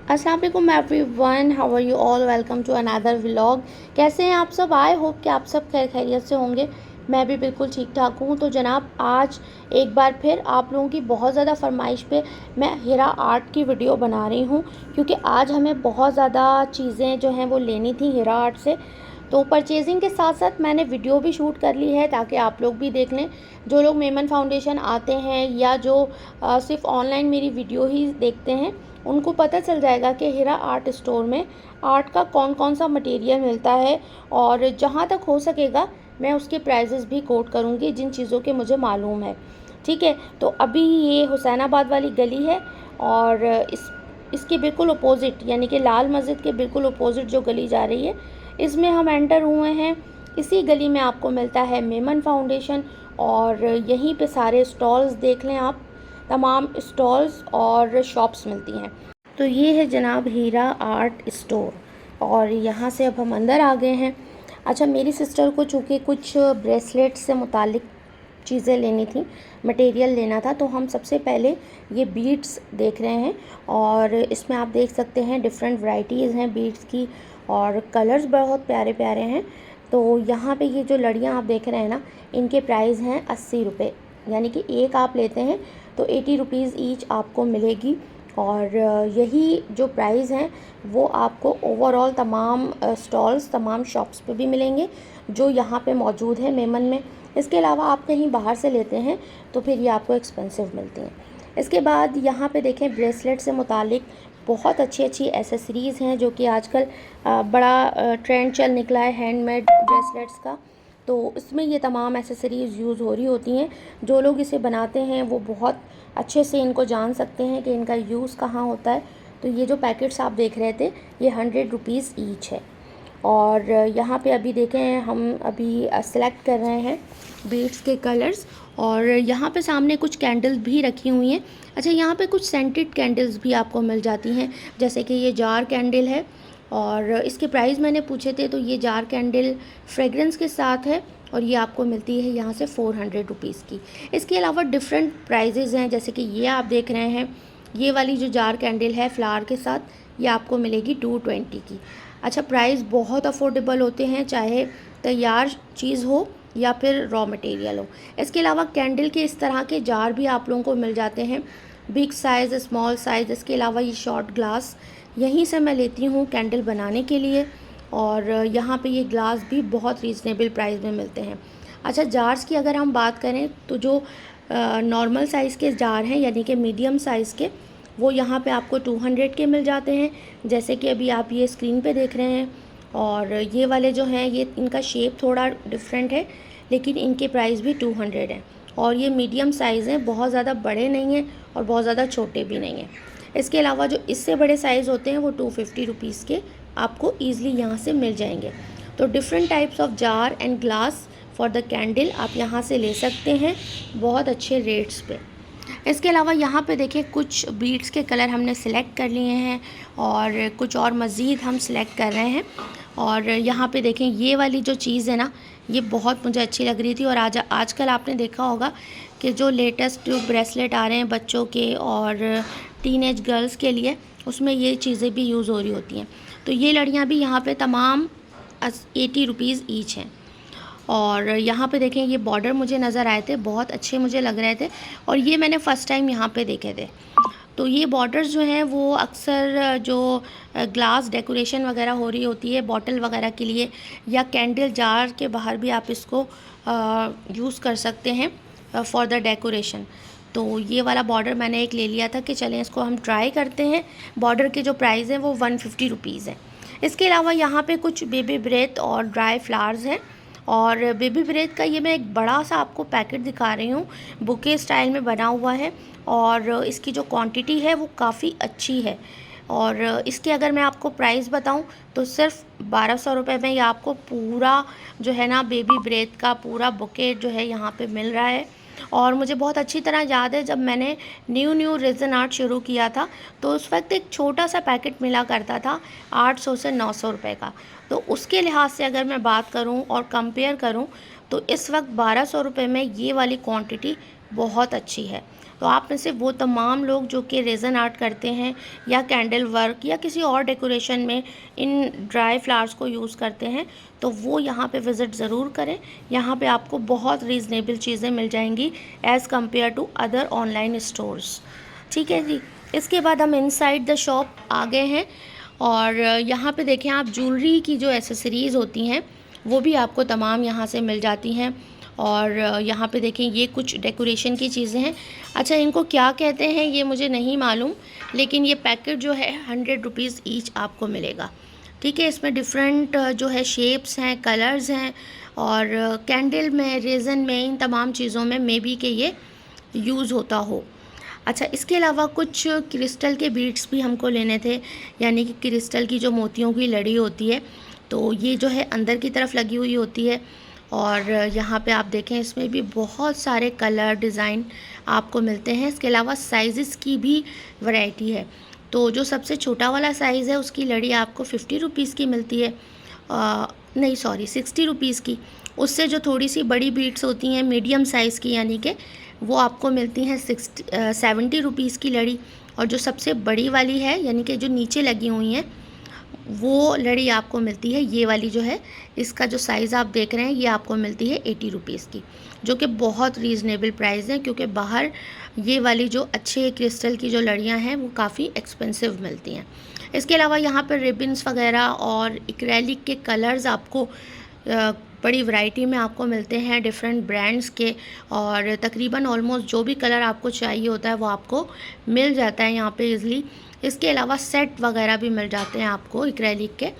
अस्सलाम वालेकुम everyone, how are you all, welcome to another vlog. कैसे हैं आप सब? आई होप कि आप सब खैर खैरियत से होंगे। मैं भी बिल्कुल ठीक ठाक हूँ। तो जनाब, आज एक बार फिर आप लोगों की बहुत ज़्यादा फरमाइश पे मैं हिरा आर्ट की वीडियो बना रही हूँ, क्योंकि आज हमें बहुत ज़्यादा चीज़ें जो हैं वो लेनी थी हिरा आर्ट से। तो परचेजिंग के साथ साथ मैंने वीडियो भी शूट कर ली है, ताकि आप लोग भी देख लें। जो लोग मेमन फाउंडेशन आते हैं या जो सिर्फ ऑनलाइन मेरी वीडियो ही देखते हैं, उनको पता चल जाएगा कि हिरा आर्ट स्टोर में आर्ट का कौन कौन सा मटेरियल मिलता है। और जहाँ तक हो सकेगा मैं उसके प्राइजेस भी कोट करूँगी, जिन चीज़ों के मुझे मालूम है। ठीक है, तो अभी ये हुसैनाबाद वाली गली है, और इसके बिल्कुल अपोज़िट, यानी कि लाल मस्जिद के बिल्कुल अपोज़िट जो गली जा रही है, इसमें हम एंटर हुए हैं। इसी गली में आपको मिलता है मेमन फाउंडेशन, और यहीं पे सारे स्टॉल्स देख लें आप, तमाम स्टॉल्स और शॉप्स मिलती हैं। तो ये है जनाब हीरा आर्ट स्टोर, और यहाँ से अब हम अंदर आ गए हैं। अच्छा, मेरी सिस्टर को चूँकि कुछ ब्रेसलेट से मुतालिक चीज़ें लेनी थी, मटेरियल लेना था, तो हम सबसे पहले ये बीड्स देख रहे हैं। और इसमें आप देख सकते हैं डिफरेंट वैरायटीज़ हैं बीड्स की, और कलर्स बहुत प्यारे प्यारे हैं। तो यहाँ पे ये जो लड़ियाँ आप देख रहे हैं ना, इनके प्राइस हैं 80 रुपये, यानी कि एक आप लेते हैं तो 80 रुपीज़ ईच आपको मिलेगी। और यही जो प्राइस हैं वो आपको ओवरऑल तमाम स्टॉल्स, तमाम शॉप्स पे भी मिलेंगे जो यहाँ पे मौजूद हैं मेमन में। इसके अलावा आप कहीं बाहर से लेते हैं तो फिर ये आपको एक्सपेंसिव मिलती हैं। इसके बाद यहाँ पे देखें, ब्रेसलेट से मुतालिक बहुत अच्छी अच्छी एसेसरीज़ हैं, जो कि आजकल बड़ा ट्रेंड चल निकला है हैंडमेड ब्रेसलेट्स का। तो इसमें ये तमाम एसेसरीज़ यूज़ हो रही होती हैं। जो लोग इसे बनाते हैं वो बहुत अच्छे से इनको जान सकते हैं कि इनका यूज़ कहाँ होता है। तो ये जो पैकेट्स आप देख रहे थे, ये 100 रुपीज़ ईच है। और यहाँ पे अभी देखें, हम अभी सेलेक्ट कर रहे हैं बीड्स के कलर्स। और यहाँ पे सामने कुछ कैंडल्स भी रखी हुई हैं। अच्छा, यहाँ पे कुछ सेंटेड कैंडल्स भी आपको मिल जाती हैं, जैसे कि ये जार कैंडल है, और इसके प्राइस मैंने पूछे थे, तो ये जार कैंडल फ्रेगरेंस के साथ है, और ये आपको मिलती है यहाँ से 400 रुपीज़ की। इसके अलावा डिफरेंट प्राइजेज़ हैं, जैसे कि ये आप देख रहे हैं, ये वाली जो जार कैंडल है फ्लावर के साथ, ये आपको मिलेगी 220 की। अच्छा, प्राइस बहुत अफोर्डेबल होते हैं, चाहे तैयार चीज़ हो या फिर रॉ मटेरियल हो। इसके अलावा कैंडल के इस तरह के जार भी आप लोगों को मिल जाते हैं, बिग साइज़, स्मॉल साइज़। इसके अलावा ये शॉर्ट ग्लास यहीं से मैं लेती हूँ कैंडल बनाने के लिए, और यहाँ पे ये ग्लास भी बहुत रीज़नेबल प्राइस में मिलते हैं। अच्छा, जार्स की अगर हम बात करें, तो जो नॉर्मल साइज़ के जार हैं, यानी कि मीडियम साइज़ के, वो यहाँ पे आपको 200 के मिल जाते हैं, जैसे कि अभी आप ये स्क्रीन पे देख रहे हैं। और ये वाले जो हैं, ये इनका शेप थोड़ा डिफरेंट है, लेकिन इनके प्राइस भी 200 हैं। और ये मीडियम साइज़ हैं, बहुत ज़्यादा बड़े नहीं हैं और बहुत ज़्यादा छोटे भी नहीं हैं। इसके अलावा जो इससे बड़े साइज़ होते हैं, वो 250 रुपीज़ के आपको ईज़िली यहाँ से मिल जाएंगे। तो different types of jar and glass for the candle आप यहाँ से ले सकते हैं बहुत अच्छे रेट्स पे। इसके अलावा यहाँ पे देखिए, कुछ बीड्स के कलर हमने सेलेक्ट कर लिए हैं, और कुछ और मज़ीद हम सेलेक्ट कर रहे हैं। और यहाँ पे देखें, ये वाली जो चीज़ है ना, ये बहुत मुझे अच्छी लग रही थी। और आजकल आपने देखा होगा कि जो लेटेस्ट जो ब्रेसलेट आ रहे हैं बच्चों के और टीनेज गर्ल्स के लिए, उसमें ये चीज़ें भी यूज़ हो रही होती हैं। तो ये लड़ियाँ भी यहाँ पे तमाम 80 रुपीज़ ईच हैं। और यहाँ पे देखें, ये बॉर्डर मुझे नज़र आए थे, बहुत अच्छे मुझे लग रहे थे, और ये मैंने फ़र्स्ट टाइम यहाँ पे देखे थे। तो ये बॉर्डर्स जो हैं वो अक्सर जो ग्लास डेकोरेशन वगैरह हो रही होती है बॉटल वगैरह के लिए, या कैंडल जार के बाहर भी आप इसको यूज़ कर सकते हैं फॉर द डेकोरेशन। तो ये वाला बॉर्डर मैंने एक ले लिया था कि चलें इसको हम ट्राई करते हैं। बॉर्डर के जो प्राइस हैं वो 150 रुपीज़ हैं। इसके अलावा यहाँ पे कुछ बेबी ब्रेथ और ड्राई फ्लावर्स हैं। और बेबी ब्रेथ का ये मैं एक बड़ा सा आपको पैकेट दिखा रही हूँ, बुके स्टाइल में बना हुआ है, और इसकी जो क्वांटिटी है वो काफ़ी अच्छी है। और इसके अगर मैं आपको प्राइस बताऊं, तो सिर्फ 1200 रुपये में ये आपको पूरा जो है ना बेबी ब्रेथ का पूरा बुके जो है यहाँ पे मिल रहा है। और मुझे बहुत अच्छी तरह याद है, जब मैंने न्यू रेज़न आर्ट शुरू किया था, तो उस वक्त एक छोटा सा पैकेट मिला करता था 800 से 900 रुपये का। तो उसके लिहाज से अगर मैं बात करूं और कंपेयर करूं, तो इस वक्त 1200 रुपये में ये वाली क्वांटिटी बहुत अच्छी है। तो आप में से वो तमाम लोग जो कि रेज़न आर्ट करते हैं या कैंडल वर्क या किसी और डेकोरेशन में इन ड्राई फ्लावर्स को यूज़ करते हैं, तो वो यहाँ पे विज़िट ज़रूर करें। यहाँ पे आपको बहुत रीज़नेबल चीज़ें मिल जाएंगी as compare to other online stores. ठीक है जी। इसके बाद हम इनसाइड द शॉप आ गए हैं और यहाँ पे देखें आप, ज्वेलरी की जो एसेसरीज़ होती हैं वो भी आपको तमाम यहाँ से मिल जाती हैं। और यहाँ पे देखें ये कुछ डेकोरेशन की चीज़ें हैं। अच्छा, इनको क्या कहते हैं ये मुझे नहीं मालूम, लेकिन ये पैकेट जो है 100 रुपीज़ ईच आपको मिलेगा। ठीक है, इसमें डिफरेंट जो है शेप्स हैं, कलर्स हैं, और कैंडल में, रेज़न में, इन तमाम चीज़ों में मे बी कि ये यूज़ होता हो। अच्छा, इसके अलावा कुछ क्रिस्टल के बीड्स भी हमको लेने थे, यानी कि क्रिस्टल की जो मोतियों की लड़ी होती है, तो ये जो है अंदर की तरफ लगी हुई होती है। और यहाँ पे आप देखें इसमें भी बहुत सारे कलर, डिज़ाइन आपको मिलते हैं। इसके अलावा साइज़ की भी वैरायटी है। तो जो सबसे छोटा वाला साइज़ है उसकी लड़ी आपको 50 रुपीज़ की मिलती है, नहीं सॉरी 60 रुपीज़ की। उससे जो थोड़ी सी बड़ी बीड्स होती हैं मीडियम साइज़ की, यानी कि वो आपको मिलती हैं 70 रुपीज़ की लड़ी। और जो सबसे बड़ी वाली है, यानी कि जो नीचे लगी हुई हैं, वो लड़ी आपको मिलती है, ये वाली जो है, इसका जो साइज़ आप देख रहे हैं, ये आपको मिलती है 80 रुपीज़ की, जो कि बहुत रीज़नेबल प्राइस है, क्योंकि बाहर ये वाली जो अच्छे क्रिस्टल की जो लड़ियाँ हैं वो काफ़ी एक्सपेंसिव मिलती हैं। इसके अलावा यहाँ पर रिबन्स वगैरह और एक्रेलिक के कलर्स आपको बड़ी वैरायटी में आपको मिलते हैं, डिफरेंट ब्रांड्स के, और तकरीबन ऑलमोस्ट जो भी कलर आपको चाहिए होता है वो आपको मिल जाता है यहाँ पे इज़िली। इसके अलावा सेट वगैरह भी मिल जाते हैं आपको एक्रेलिक के।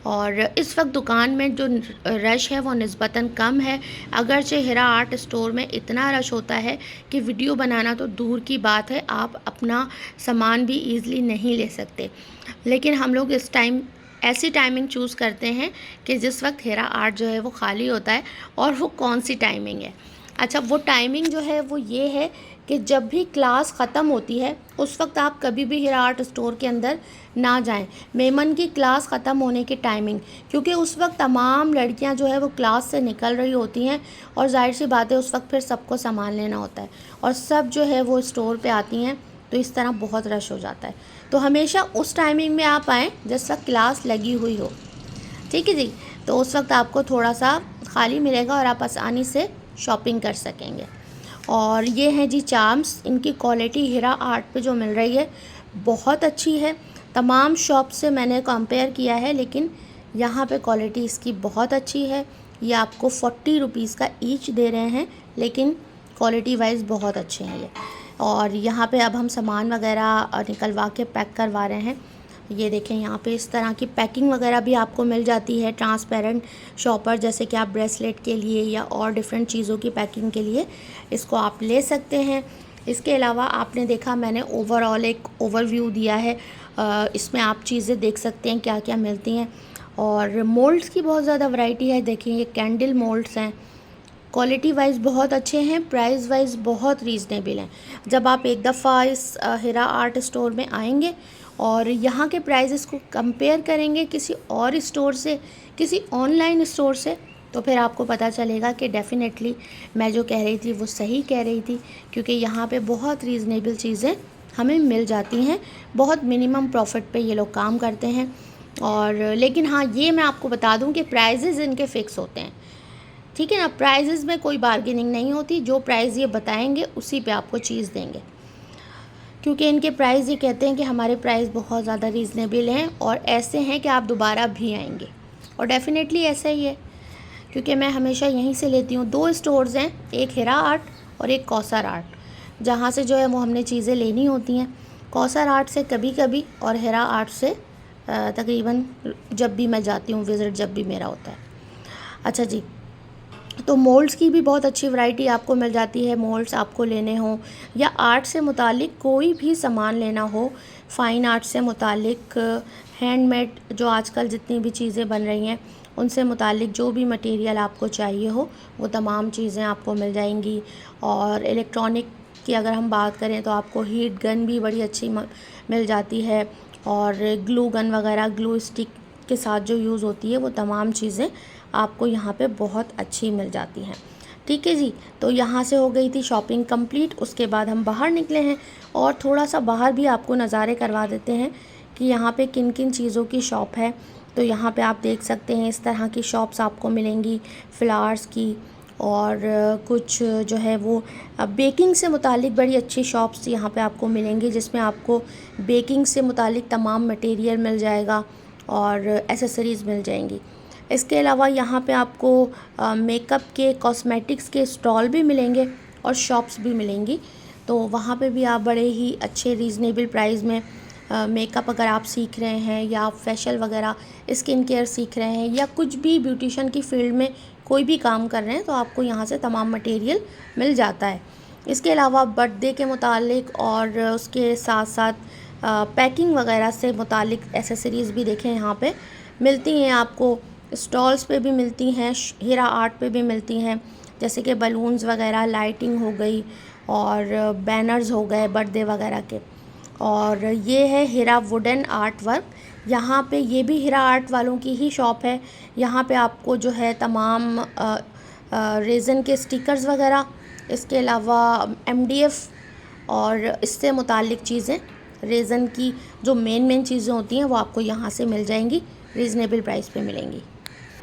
और इस वक्त दुकान में जो रश है वो निस्बतन कम है, अगरचे हिरा आर्ट स्टोर में इतना रश होता है कि वीडियो बनाना तो दूर की बात है, आप अपना सामान भी ईज़िली नहीं ले सकते। लेकिन हम लोग इस टाइम ऐसी टाइमिंग चूज़ करते हैं कि जिस वक्त हिरा आर्ट जो है वो खाली होता है। और वो कौन सी टाइमिंग है? अच्छा, वो टाइमिंग जो है वो ये है कि जब भी क्लास ख़त्म होती है उस वक्त आप कभी भी हिरा आर्ट स्टोर के अंदर ना जाएं। मेमन की क्लास ख़त्म होने की टाइमिंग, क्योंकि उस वक्त तमाम लड़कियां जो है वो क्लास से निकल रही होती हैं, और जाहिर सी बात है उस वक्त फिर सबको सामान लेना होता है, और सब जो है वो स्टोर पे आती हैं, तो इस तरह बहुत रश हो जाता है। तो हमेशा उस टाइमिंग में आप आएँ जिस वक्त क्लास लगी हुई हो। ठीक है जी। तो उस वक्त आपको थोड़ा सा खाली मिलेगा और आप आसानी से शॉपिंग कर सकेंगे। और ये हैं जी चार्म्स, इनकी क्वालिटी हिरा आर्ट पे जो मिल रही है बहुत अच्छी है। तमाम शॉप से मैंने कंपेयर किया है, लेकिन यहाँ पे क्वालिटी इसकी बहुत अच्छी है। ये आपको 40 रुपीज़ का ईच दे रहे हैं, लेकिन क्वालिटी वाइज बहुत अच्छे हैं ये। और यहाँ पे अब हम सामान वगैरह निकलवा के पैक करवा रहे हैं। ये देखें, यहाँ पे इस तरह की पैकिंग वगैरह भी आपको मिल जाती है, ट्रांसपेरेंट शॉपर, जैसे कि आप ब्रेसलेट के लिए या और डिफरेंट चीज़ों की पैकिंग के लिए इसको आप ले सकते हैं। इसके अलावा आपने देखा मैंने ओवरऑल एक ओवरव्यू दिया है, इसमें आप चीज़ें देख सकते हैं क्या क्या मिलती हैं। और मोल्ड्स की बहुत ज़्यादा वैरायटी है। देखिए ये कैंडल मोल्ड्स हैं, क्वालिटी वाइज बहुत अच्छे हैं, प्राइस वाइज बहुत रीज़नेबल हैं। जब आप एक दफ़ा इस हिरा आर्ट स्टोर में आएंगे और यहाँ के प्राइसेस को कंपेयर करेंगे किसी और स्टोर से, किसी ऑनलाइन स्टोर से, तो फिर आपको पता चलेगा कि डेफ़िनेटली मैं जो कह रही थी वो सही कह रही थी, क्योंकि यहाँ पे बहुत रीज़नेबल चीज़ें हमें मिल जाती हैं। बहुत मिनिमम प्रॉफिट पे ये लोग काम करते हैं। और लेकिन हाँ, ये मैं आपको बता दूँ कि प्राइजेज़ इनके फ़िक्स होते हैं। ठीक है ना, प्राइजेज़ में कोई बार्गेनिंग नहीं होती, जो प्राइस ये बताएंगे उसी पे आपको चीज़ देंगे, क्योंकि इनके प्राइस ये कहते हैं कि हमारे प्राइस बहुत ज़्यादा रीज़नेबल हैं और ऐसे हैं कि आप दोबारा भी आएंगे। और डेफ़िनेटली ऐसा ही है, क्योंकि मैं हमेशा यहीं से लेती हूँ। 2 स्टोर्स हैं, एक हिरा आर्ट और एक कौसर आर्ट, जहाँ से जो है वो हमने चीज़ें लेनी होती हैं। कौसर आर्ट से कभी कभी और हिरा आर्ट से तकरीबन जब भी मैं जाती हूँ विज़िट, जब भी मेरा होता है। अच्छा जी, तो मोल्ड्स की भी बहुत अच्छी वैरायटी आपको मिल जाती है। मोल्ड्स आपको लेने हों या आर्ट से मुतालिक कोई भी सामान लेना हो, फ़ाइन आर्ट से मुतालिक, हैंडमेड जो आजकल जितनी भी चीज़ें बन रही हैं उनसे मुतालिक जो भी मटेरियल आपको चाहिए हो वो तमाम चीज़ें आपको मिल जाएंगी। और इलेक्ट्रॉनिक की अगर हम बात करें तो आपको हीट गन भी बड़ी अच्छी मिल जाती है, और ग्लू गन वगैरह, ग्लू स्टिक के साथ जो यूज़ होती है वो तमाम चीज़ें आपको यहाँ पे बहुत अच्छी मिल जाती हैं। ठीक ठीक है जी। तो यहाँ से हो गई थी शॉपिंग कंप्लीट। उसके बाद हम बाहर निकले हैं और थोड़ा सा बाहर भी आपको नज़ारे करवा देते हैं कि यहाँ पे किन किन चीज़ों की शॉप है। तो यहाँ पे आप देख सकते हैं इस तरह की शॉप्स आपको मिलेंगी फ्लावर्स की, और कुछ जो है वो बेकिंग से मुतालिक बड़ी अच्छी शॉप्स यहाँ पे आपको मिलेंगी, जिसमें आपको बेकिंग से मुतालिक तमाम मटेरियल मिल जाएगा और एसेसरीज़ मिल जाएंगी। इसके अलावा यहाँ पे आपको मेकअप के, कॉस्मेटिक्स के स्टॉल भी मिलेंगे और शॉप्स भी मिलेंगी। तो वहाँ पे भी आप बड़े ही अच्छे रीज़नेबल प्राइस में मेकअप अगर आप सीख रहे हैं या आप फेशियल वगैरह स्किन केयर सीख रहे हैं या कुछ भी ब्यूटिशन की फ़ील्ड में कोई भी काम कर रहे हैं, तो आपको यहाँ से तमाम मटेरियल मिल जाता है। इसके अलावा बर्थडे के मुतालिक और उसके साथ साथ पैकिंग वगैरह से मुतालिक एसेसरीज़ भी देखें यहाँ पे मिलती हैं आपको। स्टॉल्स पे भी मिलती हैं, हीरा आर्ट पे भी मिलती हैं, जैसे कि बलून्स वगैरह, लाइटिंग हो गई और बैनर्स हो गए बर्थडे वगैरह के। और ये है हीरा वुडन आर्ट वर्क। यहाँ पे ये भी हीरा आर्ट वालों की ही शॉप है। यहाँ पे आपको जो है तमाम रेज़न के स्टिकर्स वगैरह, इसके अलावा MDF और इससे मुतालिक चीज़ें, रेज़न की जो मेन चीज़ें होती हैं वो आपको यहाँ से मिल जाएंगी, रीज़नेबल प्राइस पे मिलेंगी।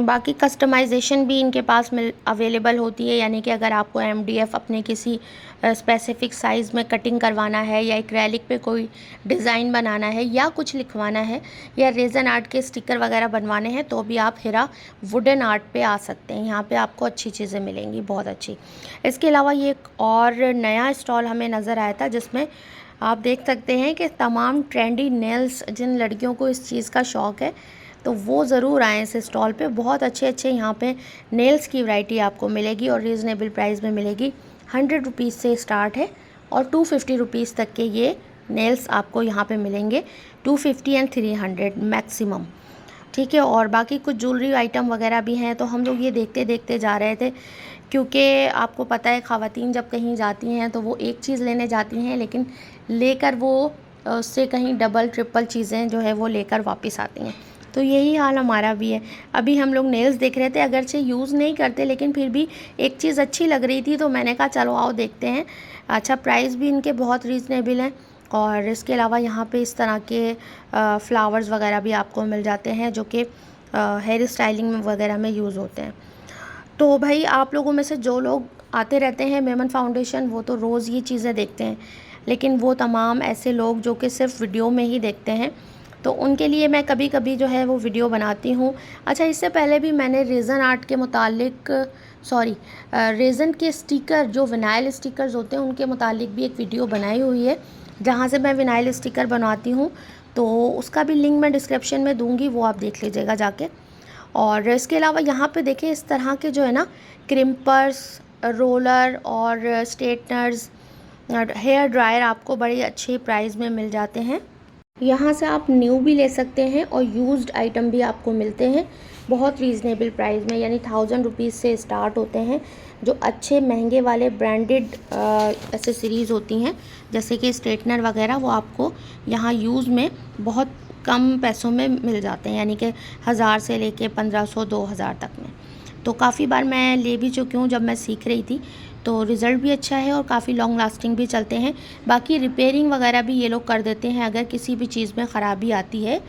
बाकी कस्टमाइजेशन भी इनके पास अवेलेबल होती है, यानी कि अगर आपको MDF अपने किसी स्पेसिफ़िक साइज़ में कटिंग करवाना है या एक्रेलिक पे कोई डिज़ाइन बनाना है या कुछ लिखवाना है या रेज़न आर्ट के स्टिकर वगैरह बनवाने हैं, तो भी आप हीरा वुडन आर्ट पे आ सकते हैं। यहाँ पे आपको अच्छी चीज़ें मिलेंगी, बहुत अच्छी। इसके अलावा ये एक और नया स्टॉल हमें नज़र आया था, जिसमें आप देख सकते हैं कि तमाम ट्रेंडी नेल्स, जिन लड़कियों को इस चीज़ का शौक़ है तो वो ज़रूर आएँ इस स्टॉल पे। बहुत अच्छे यहाँ पे नेल्स की वैरायटी आपको मिलेगी और रीज़नेबल प्राइस में मिलेगी। 100 रुपीज़ से स्टार्ट है और 250 रुपीज़ तक के ये नेल्स आपको यहाँ पे मिलेंगे, 250 एंड 300 मैक्सिमम, ठीक है। और बाकी कुछ ज्वेलरी आइटम वगैरह भी हैं। तो हम लोग ये देखते देखते जा रहे थे, क्योंकि आपको पता है ख़वातीन जब कहीं जाती हैं तो वो एक चीज़ लेने जाती हैं, लेकिन लेकर वो उससे कहीं डबल ट्रिपल चीज़ें जो है वो लेकर वापस आती हैं। तो यही हाल हमारा भी है। अभी हम लोग नेल्स देख रहे थे, अगरचे यूज़ नहीं करते लेकिन फिर भी एक चीज़ अच्छी लग रही थी, तो मैंने कहा चलो आओ देखते हैं। अच्छा, प्राइस भी इनके बहुत रीज़नेबल हैं। और इसके अलावा यहाँ पे इस तरह के फ्लावर्स वगैरह भी आपको मिल जाते हैं, जो कि हेयर स्टाइलिंग वगैरह में यूज़ होते हैं। तो भाई आप लोगों में से जो लोग आते रहते हैं मेमन फाउंडेशन, वो तो रोज़ ये चीज़ें देखते हैं, लेकिन वो तमाम ऐसे लोग जो कि सिर्फ वीडियो में ही देखते हैं, तो उनके लिए मैं कभी कभी जो है वो वीडियो बनाती हूँ। अच्छा, इससे पहले भी मैंने रेज़न आर्ट के मुतालिक रेज़न के स्टिकर, जो विनाइल स्टिकर्स होते हैं, उनके मुतालिक भी एक वीडियो बनाई हुई है, जहाँ से मैं विनाइल स्टिकर बनवाती हूँ। तो उसका भी लिंक मैं डिस्क्रिप्शन में दूँगी, वो आप देख लीजिएगा जाके। और इसके अलावा यहाँ पे देखिए इस तरह के जो है ना क्रिम्पर्स, रोलर और स्ट्रेटनर्स, हेयर ड्रायर आपको बड़े अच्छे प्राइस में मिल जाते हैं। यहाँ से आप न्यू भी ले सकते हैं और यूज्ड आइटम भी आपको मिलते हैं बहुत रीज़नेबल प्राइस में, यानी 1000 रुपीज़ से स्टार्ट होते हैं। जो अच्छे महंगे वाले ब्रांडेड एसेसरीज़ होती हैं, जैसे कि स्ट्रेटनर वगैरह, वो आपको यहाँ यूज़ में बहुत कम पैसों में मिल जाते हैं, यानी कि 1000 से लेके 1500-2000 तक में। तो काफ़ी बार मैं ले भी चुकी हूँ जब मैं सीख रही थी, तो रिज़ल्ट भी अच्छा है और काफ़ी लॉन्ग लास्टिंग भी चलते हैं। बाकी रिपेयरिंग वगैरह भी ये लोग कर देते हैं अगर किसी भी चीज़ में ख़राबी आती है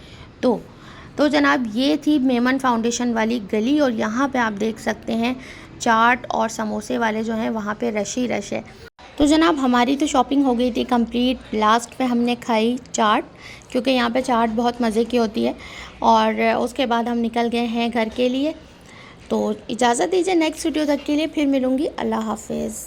तो जनाब ये थी मेमन फाउंडेशन वाली गली। और यहाँ पे आप देख सकते हैं चाट और समोसे वाले जो हैं वहाँ पे रश ही रश है। तो जनाब हमारी तो शॉपिंग हो गई थी कंप्लीट। लास्ट पे हमने खाई चाट, क्योंकि यहाँ पे चाट बहुत मज़े की होती है। और उसके बाद हम निकल गए हैं घर के लिए। तो इजाज़त दीजिए, नेक्स्ट वीडियो तक के लिए फिर मिलूँगी। अल्लाह हाफिज़।